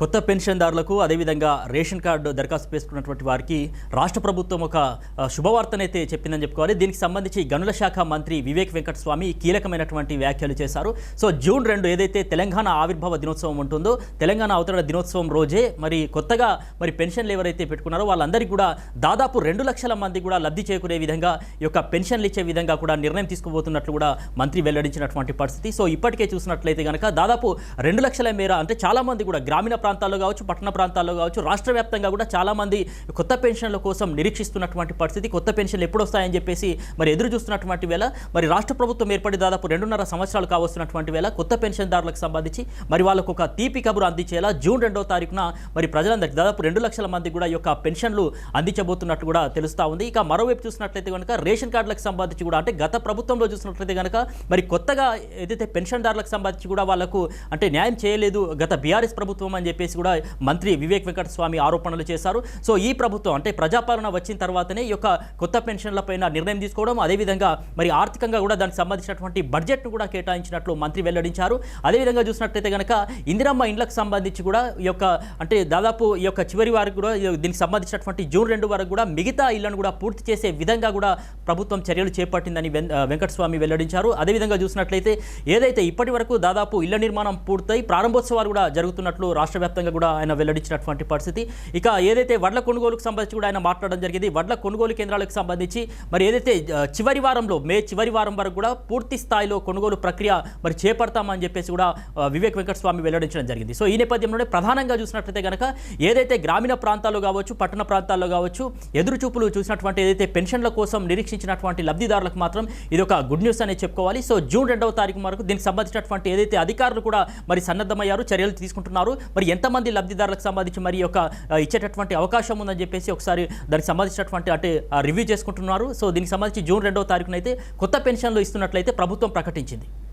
కొత్త పెన్షన్దారులకు అదేవిధంగా ration card దరఖాస్తు చేసుకున్నటువంటి వారికి రాష్ట్ర ప్రభుత్వం ఒక శుభవార్తనైతే చెప్పిందని చెప్పుకోవాలి. దీనికి సంబంధించి గనుల శాఖ మంత్రి వివేక్ వెంకటస్వామి కీలకమైనటువంటి వ్యాఖ్యలు చేశారు. సో జూన్ 2 ఏదైతే తెలంగాణ ఆవిర్భావ దినోత్సవం ఉంటుందో, తెలంగాణ అవతరణ దినోత్సవం రోజే కొత్తగా పెన్షన్లు ఎవరైతే పెట్టుకున్నారో వాళ్ళందరికీ కూడా దాదాపు 2 లక్షల మంది కూడా లబ్ధి చేకూరే విధంగా ఈ యొక్క పెన్షన్లు ఇచ్చే విధంగా కూడా నిర్ణయం తీసుకోబోతున్నట్లు కూడా మంత్రి వెల్లడించినటువంటి పరిస్థితి. సో ఇప్పటికే చూసినట్లయితే కనుక దాదాపు 2 లక్షల మేర, అంటే చాలా మంది కూడా గ్రామీణ ప్రాంతాల్లో కావచ్చు, పట్టణ ప్రాంతాల్లో కావచ్చు, రాష్ట్ర వ్యాప్తంగా కూడా చాలామంది కొత్త పెన్షన్ల కోసం నిరీక్షిస్తున్నటువంటి పరిస్థితి. కొత్త పెన్షన్లు ఎప్పుడు వస్తాయని చెప్పేసి ఎదురు చూస్తున్నటువంటి వేళ రాష్ట్ర ప్రభుత్వం ఏర్పడి దాదాపు 2.5 సంవత్సరాలు కావస్తున్నటువంటి వేళ కొత్త పెన్షన్దారులకు సంబంధించి వాళ్ళకు ఒక తీపి కబురు అందించేలా జూన్ 2వ తారీఖున ప్రజలందరికీ దాదాపు 2 లక్షల మంది కూడా ఈ యొక్క పెన్షన్లు అందించబోతున్నట్టు కూడా తెలుస్తూ ఉంది. ఇక మరోవైపు చూసినట్లయితే కనుక రేషన్ కార్డులకు సంబంధించి కూడా, అంటే గత ప్రభుత్వంలో చూసినట్లయితే కనుక కొత్తగా ఏదైతే పెన్షన్దారులకు సంబంధించి కూడా వాళ్ళకు న్యాయం చేయలేదు గత బీఆర్ఎస్ ప్రభుత్వం అని చెప్పేసి కూడా మంత్రి వివేక్ వెంకటస్వామి ఆరోపణలు చేశారు. సో ఈ ప్రభుత్వం అంటే ప్రజాపాలన వచ్చిన తర్వాతనే ఈ యొక్క కొత్త పెన్షన్లపైన నిర్ణయం తీసుకోవడం, అదేవిధంగా ఆర్థికంగా కూడా దానికి సంబంధించినటువంటి బడ్జెట్ను కూడా కేటాయించినట్లు మంత్రి వెల్లడించారు. అదేవిధంగా చూసినట్లయితే కనుక ఇందిరమ్మ ఇండ్లకు సంబంధించి కూడా దాదాపు చివరి వారికి కూడా దీనికి సంబంధించినటువంటి జూన్ 2 వరకు కూడా మిగతా ఇళ్లను కూడా పూర్తి చేసే విధంగా కూడా ప్రభుత్వం చర్యలు చేపట్టిందని వెంకటస్వామి వెల్లడించారు. అదేవిధంగా చూసినట్లయితే ఏదైతే ఇప్పటి వరకు దాదాపు ఇళ్ల నిర్మాణం పూర్తయి ప్రారంభోత్సవాలు కూడా జరుగుతున్నట్లు రాష్ట్ర వ్యాప్తంగా కూడా ఆయన వెల్లడించినటువంటి పరిస్థితి. ఇక ఏదైతే వడ్ల కొనుగోలుకు సంబంధించి కూడా ఆయన మాట్లాడడం జరిగింది. వడ్ల కొనుగోలు కేంద్రాలకు సంబంధించి ఏదైతే చివరి వారంలో మే చివరి వారం వరకు కూడా పూర్తి స్థాయిలో కొనుగోలు ప్రక్రియ చేపడతామని చెప్పేసి కూడా వివేక్ వెంకటస్వామి వెల్లడించడం జరిగింది. సో ఈ నేపథ్యంలోనే ప్రధానంగా చూసినట్లయితే కనుక ఏదైతే గ్రామీణ ప్రాంతాల్లో కావచ్చు, పట్టణ ప్రాంతాల్లో కావచ్చు ఎదురు చూపులు చూసినటువంటి ఏదైతే పెన్షన్ల కోసం నిరీక్షించినటువంటి లబ్ధిదారులకు మాత్రం ఇది ఒక గుడ్ న్యూస్ అనే చెప్పుకోవాలి. సో జూన్ 2వ తారీఖు వరకు దీనికి సంబంధించినటువంటి ఏదైతే అధికారులు కూడా సన్నద్ధమయ్యారు, చర్యలు తీసుకుంటున్నారు. ఎంతమంది లబ్ధిదారులకు సంబంధించి ఇచ్చేటటువంటి అవకాశం ఉందని చెప్పేసి ఒకసారి దానికి సంబంధించినటువంటి రివ్యూ చేసుకుంటున్నారు. సో దీనికి సంబంధించి జూన్ 2వ తారీఖునైతే కొత్త పెన్షన్లు ఇస్తున్నట్లయితే ప్రభుత్వం ప్రకటించింది.